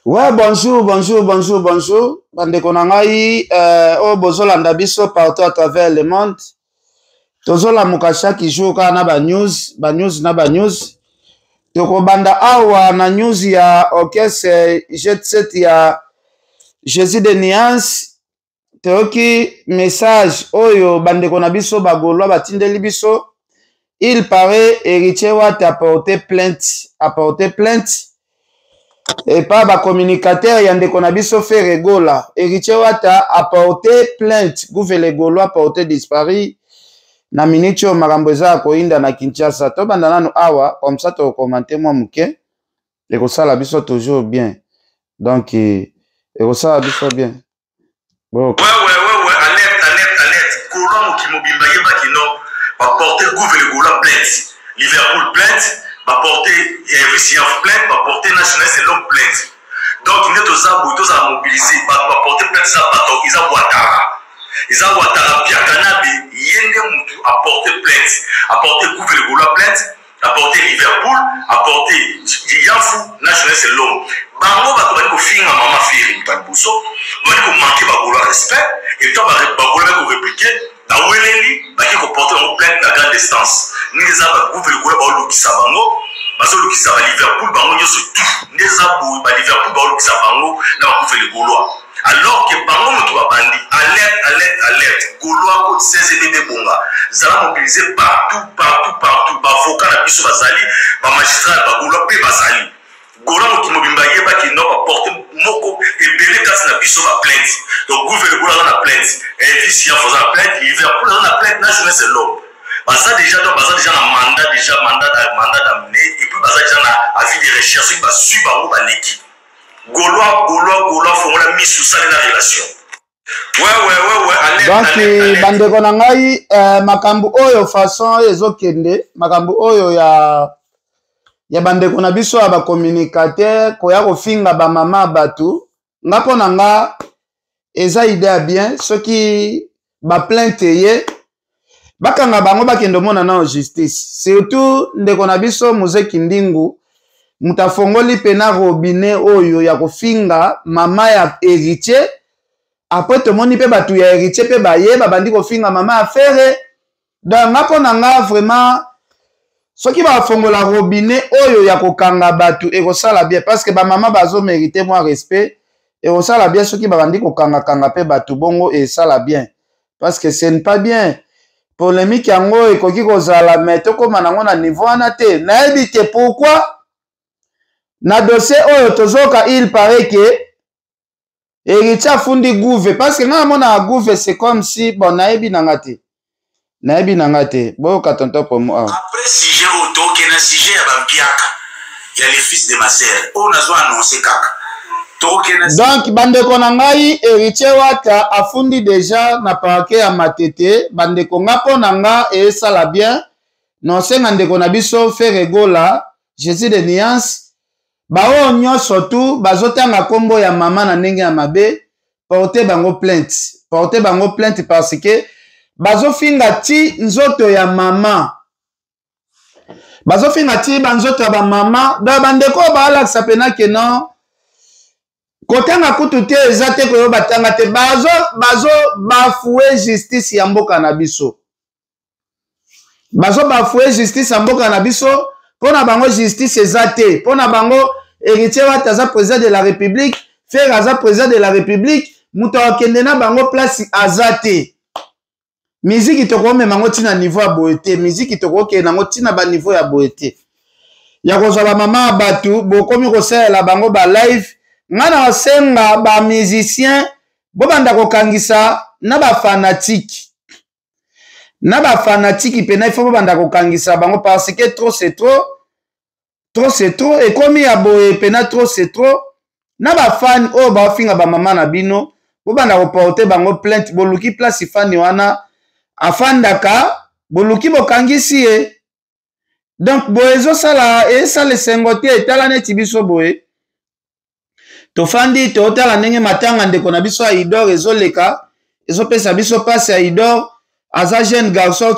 Ouais, bonjour. Bande konangai, bozolanda biso partout à travers le monde. Tozola mukasha qui joue na ba news. Toko banda awa na news ya orchestre Jet Set ya Jésus de Nuance. Toki message oyo bande konabiso bagolwa batindeli biso. Il paraît héritier Watt a porté plainte. Et pas ba communicateur yande konabiso fait regola. Héritier Watt a porté plainte. Gouverneur Gaulois a porté disparu. Na minicho marambeza ko inda na Kinshasa. To banda nanu awa comme ça to commenter moi muke. Et ça la biso toujours bien. Donc et ça biso bien. Bon. Ouais. Alerte. Gaulois qui mobimba yeba kino va porter gouverneur Gaulois plainte. Liverpool plainte. Va porter RVCF plainte, va porter National Selon plainte. Donc, il est aux à mobiliser, va porter plainte, ça va ils ont Ouattara. Ils ont Ouattara, Biakanabe, Yende Moutou a porté plainte, a porté Gouvernement plainte, a porté Liverpool, a porté Yafou, National Selon. Bango va trouver qu'au fin, maman fait une bousso, va dire qu'on manque de respect, et toi, va répliquer. Na weleli baki ko porter en plainte na grande distance neza ba gouvernement ba lokisa bango baso lokisa ba Liverpool bango nyoso tout neza bo ba Liverpool ba lokisa bango na ba gouvernement Gaulois alors que bango moto ba bandi alerte Gaulois ko 16 bébé bonga zala mobiliser partout ba avocat na biso bazali ba magistrat ba Gaulois pe bazali Gaulois qui mobimba yeba qui no ba porter moko et belé kasi na biso ba plainte donc gouvernement na plainte et ici en faisant plainte Liverpool na plainte national c'est l'homme ça déjà donc déjà un mandat d'amener et puis déjà na avis de recherche qui va suivre ba l'équipe Gaulois font la mise sous ça la relation ouais donc bande ko na ngai makambu oyo façon ezokende makambu oyo ya bande ko na biso ba communicateur ko ya ko finga ba mama batu ngapo na nga eza idée bien ceux qui ba plainte ye bakanga bango bakendo mona na justice surtout ndeko na biso Muzeki Ndingu mutafongoli pena robinet oyo ya kofinga mama ya héritier après to moni pe batu ya héritier pe baye babandi kofinga mama affaire donc ngapo na nga vraiment soki ba fongola robinet oyo ya kokanga batu ekosala bien parce que ba mama bazo mériter moi respect ekosala bien soki babandi kokanga pe batu bongo esala bien parce que ce n'est pas bien polémique yango ekoki kozala mais tokoma nango na niveau wana te nayebi te pourquoi na dossier oyo tozoka il paraît que héritier afundi gouve parce que nga mona gouve c'est comme si bon nayebi nanga te boyoka tonton promo après sujet auto qui est un sujet ya bampiaka il y a les fils de ma sœur on a zo annoncé kaka donc bandeko na ngai héritier Watt afundi déjà na parquet ya Matete bandeko nga po na nga esala bien non senga ndeko na biso fait regola Jésus de Nuance bao nyonso tu bazotanga kombo ya mama na ndenge ya mabe porter bango plainte parce que bazofinga ti nzoto ya mama bazofinga ti banzoto ya ba mama da bandeko baalakisa pena ke non kotanga kutu te eza te koyo batanga te bazo bafouer justice ya mboka na biso pona bango justice eza te pona bango héritier Watt aza président de la république frère aza président de la république muto akende na bango place aza te musique tokomema ngo tina niveau ya boye te musique tokokenda ngo tina ba niveau ya boye te ya kozwa ba mama batu bokomi kosalela bango ba live ngana osenga ba musicien bobanda kokangisa na ba fanatique pena il faut bobanda kokangisa bango parce que trop c'est trop et comme ya boye pena trop c'est trop na ba fan o ba finga ba mama na bino bobanda ko porter bango plainte boluki place fan wana afandaka boluki bokangisi e donc boezo sala esala sengote etala neti biso boye tofandi totala ndenge matanga ndeko na biso Aidor ezoleka ezopesa biso passe Aidor aza jeune garçon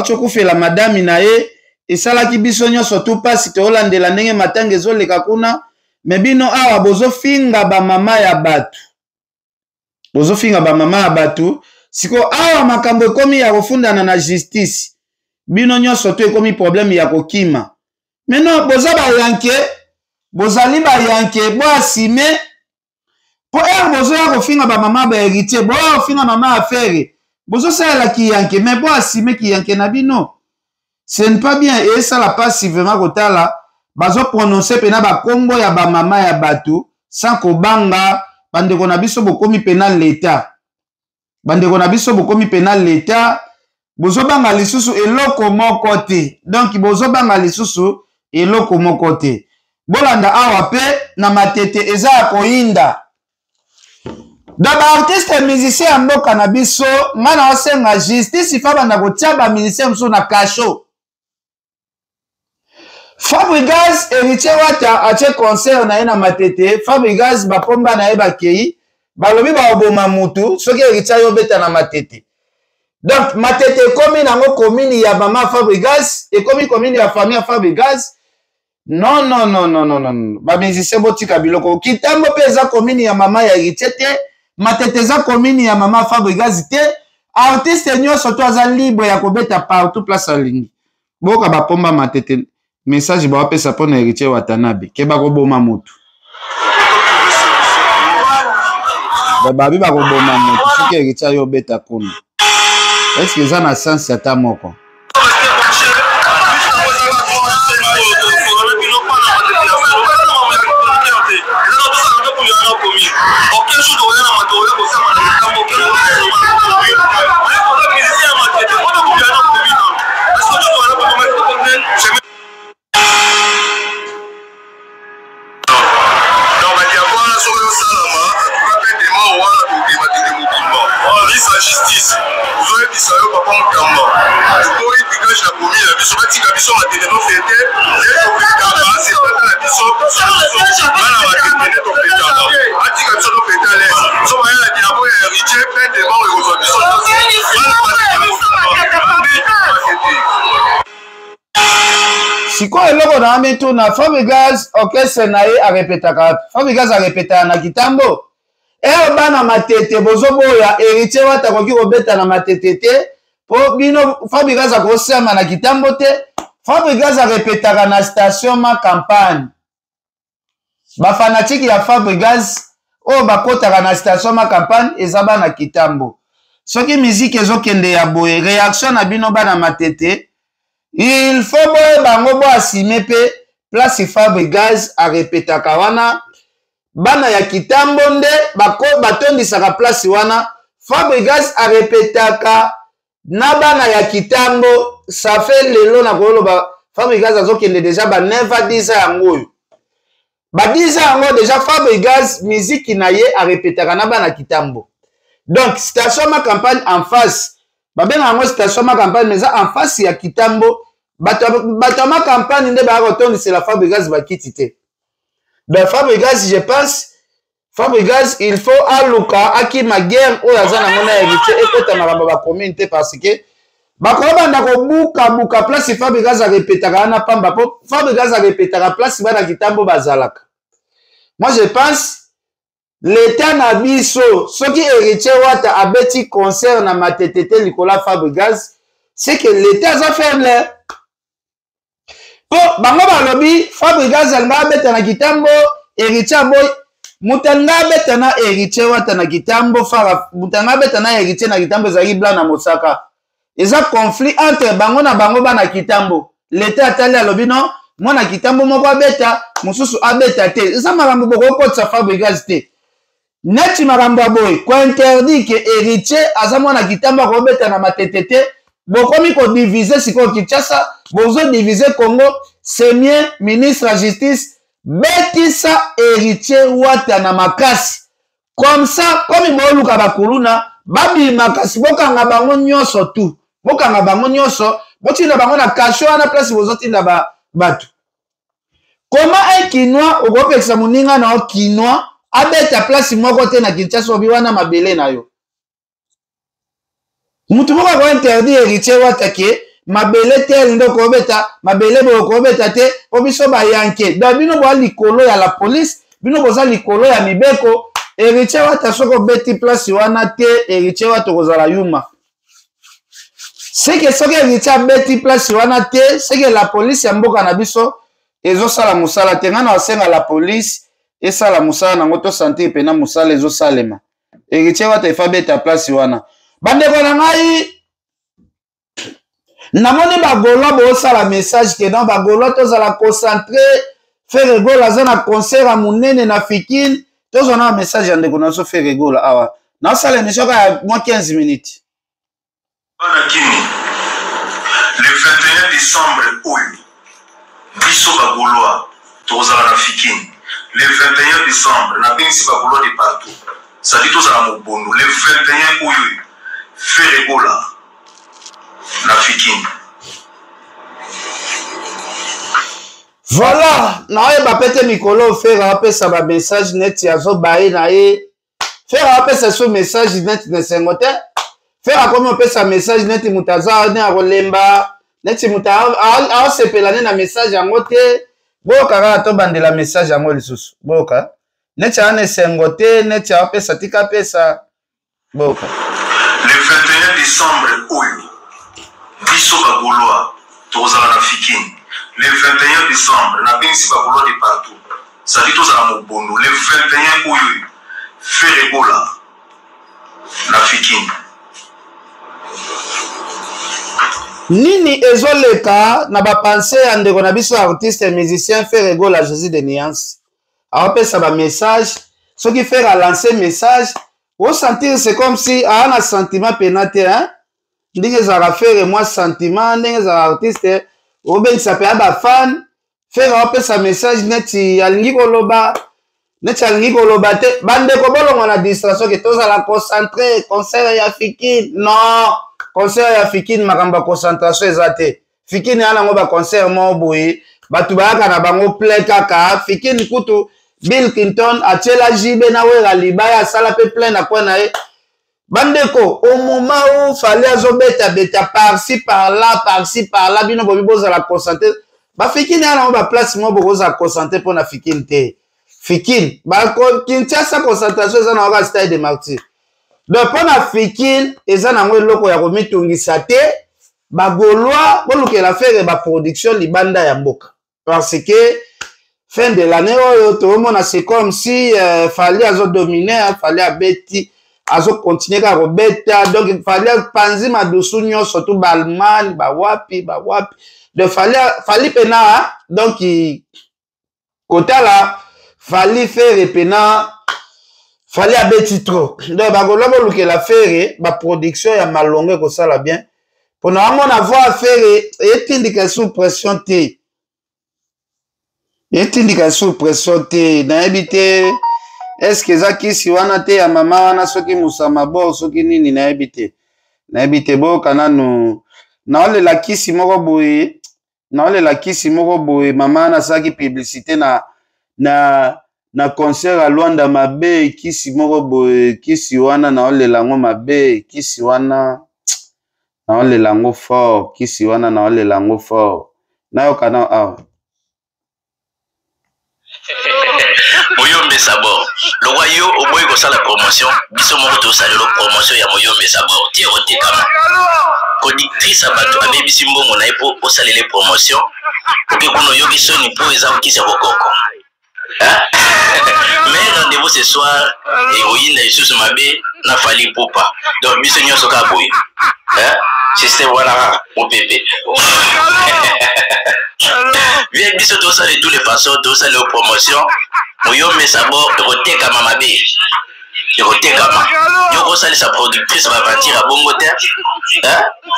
okufela madame na ye esalaki biso nyonso tu passe tolandela ndenge matanga ezoleka kuna me bino awa bozofinga bamama ya bato. Bozofinga bamama ya bato. Siko awa makambo ekomi ya kofundana na justice. Bino nyonso to ekomi problème ya kokima. Meno boza bayanke, bozali bayanke, bo asime, po bozo ya kofinga bamama ba héritier, bo kofinga mama affaire. Bozo sala ki yanke, mais bo asime ki yanke na bino. Ce n'est pas bien, et ça la passivement kotala, bazo prononcer pena ba kombo ya ba mama ya batu, sans kobanga, bandeko na biso bokomi penal l'État. Bandeko na biso bokomi penal l'État, bozo banga lisusu eloko moko te. Donc bozo banga lisusu eloko moko te. Bolanda awa pe na matete eza ya koyinda. Daba artiste musicien ya mboka na biso, ngana osenga justice ifa banda kotia ba musicien mso na kasho. Fabregas héritier wata ache concert na ye na matete. Fabregas bapomba na ye bakei balobi baoboma mutu soki héritier yo beta na matete. Donc matete ekomi nango komini ya mama Fabregas, ekomi komini ya famille ya Fabregas. Non. Ba musicien botika biloko. Kitambo pe eza komini ya mama ya héritier te, matete eza komini ya mama Fabregas te. Artiste nyonso to aza libre ya kobeta partout place alingi. Boka bapomba matete. Message ba wapesa pona héritier Watanabe ke bakoboma mutu. Babi bakoboma mutu soki héritier yo beta kuna. Est-ce que ça na sens ata moko? La justice, vous avez dit ça, papa Mukamba. Vous avez dit que je l'ai promis, la biso, bâti la biso, ma télé, non, fêté, les Mukamba, c'est pas la biso, voilà, ma télé, non, fêté, bâti la biso, non, fêté, les, nous sommes allés à la diabo et héritier, plein de morts et aujourd'hui, voilà, Siko eloko na ameto na Fabregas, orchestre na ye a répétaka. Fabregas a répéta na kitambo. Bana matete bozoboya héritier wata koki kobeta na matete te po bino Fabregas akosema na kitambo te. Fabregas arepetaka na station ma campagne. Ba fanatique ya Fabregas o bakotaka na station ma campagne eza bana kitambo. Soki musique ezokende ya boye réaction na bino bana matete il faut boye bango bo asime pe place Fabregas arepetaka wana. Bana ya kitambo nde batondisaka place wana. Fabregas arepetaka na bana ya kitambo. Ça fait lelo na koloba Fabregas azokende déjà ba 9 à 10 ans yango. Ba 10 ans yango déjà Fabregas musique na ye arepetaka na bana kitambo. Donc station ma campagne en face. Ba benga yango station ma campagne mais en face ya kitambo. Bato ma campagne nde ba rotondisela Fabregas bakiti te. Donc Fabregas, je pense, Fabregas, il faut aluka aki ma guerre ou yazana mona héritier et kota maramba ba communauté parce que bakoba ndako buka place Fabregas a répétera na pamba po Fabregas a répétera place bana kitambo bazalaka. Moi je pense l'état na biso soki héritier wata abeti concert na matetete likola Fabregas c'est que l'état a fait le po bango balobi Fabregas alanga beta na kitambo héritier boy mutanga beta na héritier wata na kitambo fara mutanga beta na héritier na kitambo zaki blanc na Mosaka eza conflit entre bango na bango bana kitambo l'état atali alobi non mona kitambo moko beta mususu abeta te eza makambo boko kotsa Fabregas te neti makambo boy ko interdit que héritier aza mona kitambo ko beta na matetete bokomi ko diviser siko Kinshasa bozo diviser Congo c'est mieux ministre de la justice betisa héritier wata na makasi comme ça comme boluka bakuluna babi makasi bokanga bango nyonso tu bokanga bango nyonso botinda bango na kasho na place bozotinda batu comment un Kinois okopekisa moninga na Kinois abeta place moko te na Kinshasa obi wana mabele na yo mutu moko ko interdit héritier wata ke mabele te ndo ko beta mabele bo ko beta te obiso ba yanke dabino bo likolo ya la police bino boza likolo ya mibeko héritier wata soko beti place wana te héritier wata kozala yuma c'est que soki héritier beti place wana te c'est que la police ya mboka na biso ezosala musala te ngana osenga la police esala musala nango to sentir pena musala ezosalema héritier wata efa beta place wana bandeko na ngai namoni bagolo bosala message ke non bagolo tozala concentré faire gola aza na concert a munene na Fikine tozona message ya ndeko na so faire gola awa na sala émission ka moins 15 minutes le 21 décembre oyo biso bagoloa tozala na Fikine le 21 décembre na bengisi bagoloa de partout ça dit tozala mobondo le 21 oyo faire gola na Fikine. Voilà, naoyeba pete mikolo faire apesa ba message net ya zo bae na ye. Faire apesa so message net na sengote. Faire comme apesa message net mutaza ne akolemba. Net muta a sepelane na message yango te. Boka ka to bandela message yango lisusu. Boka. Net ya ne sengote, net ya apesa tika pesa. Boka. Le 21 décembre oyo biso bagoloa tozala na Fikine. Le 21 décembre, na bengisi bagoloa de partout. Ça dit tozala mobondo. Le 21 oyo faire gola na Fikine. Nini ezoleka na ba pensée ya ndeko na biso artiste et musicien faire gola Jésus de Nuance. Apesa ba message, ce qui fait lancer message, au sentir c'est comme si a un sentiment pénaté hein. Ndenge za faire moi sentiment, ndenge za artiste au ben ça peut ba fan faire apesa message neti alingi koloba te bande ko bolongo na distraction que toza la concentrer concert ya Fikine non concert ya Fikine makamba concentration ezate Fikine ana ngo ba concert mo boye batu bayaka na bango plein kaka Fikine kutu Bill Clinton achela jibe na wera libaya sala pe plein na kwa na e bandeko au moment où fallait azobeta beta par-ci par-là bino bobi boza la concentrer ba Fikine ana ba place mo boza concentrer pour na Fikine te Fikine ba Kinshasa concentration eza na stade de martyr donc pour na Fikine eza na ngo eloko ya komitungisa te bagoloa bolukela faire ba production libanda ya mboka parce que fin de l'année oyo to mona c'est comme si fallait azo dominer fallait abeti azo continuer ka robeta donc il fallait panzi madusu nyo surtout balman ba wapi de fallait pena donc côté là fallait faire pena fallait abeti trop donc bagolo boluke la faire ba production ya malonge ko sala bien pour na mona voir faire etindika sous pression te etindika sous pression te na ebité est-ce que zaki si wana te ya mama wana soki musama bo soki nini na ebite bo kananu na ole la kisi moko boye mama na saki publicité na concert à Luanda mabe kisi moko boye kisi wana na ole lango mabe kisi wana na ole lango fort kisi wana na ole lango fort na yo kana awa Moyombe Sabor. Le royaume au boy ko la promotion, biso moko to sala promotion ya Moyombe Sabor. Ti ote kama. Conductrice abato abe bisimbo ngona ipo o sala les promotions. Oke kono yogi soni po eza kisa kokoko. Mais rendez-vous ce soir héroïne Isusu mabe na fali popa. Donc biso nyoso ka boy. Système voilà au pépé. Viens biso to sala de toutes les façons, to sala les promotions. Moyombe Sabor roteka mama be roteka ma yoko sali sa productrice va partir à bongo te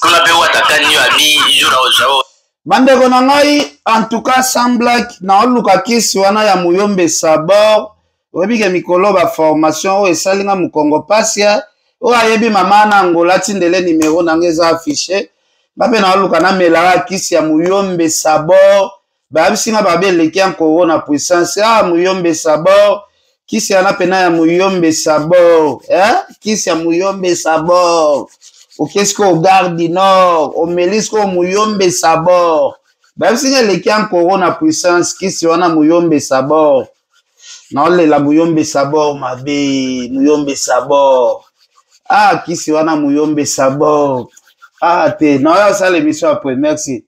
kuna be wataka ni abi jura ozao bandeko na ngai en tout cas sans blague na oluka kisi wana ya Moyombe Sabor obike mikolo ba formation o esalinga mukongo pasia o ayebi mama na ngola tindele numéro na ngeza affiché bape na oluka na melara kisi ya Moyombe Sabor babisinga babeleki encore na puissance Moyombe Sabor kisi ana pena ya Moyombe Sabor kisi ya Moyombe Sabor okesko au Gare du Nord au Melisco Moyombe Sabor babisinga leki encore na puissance kisi wana Moyombe Sabor naolela Muyombe Sabor mabe, Muyombe Sabor. Ah, kisi wana Muyombe Sabor. Ah, te, naoya sala émission après, merci.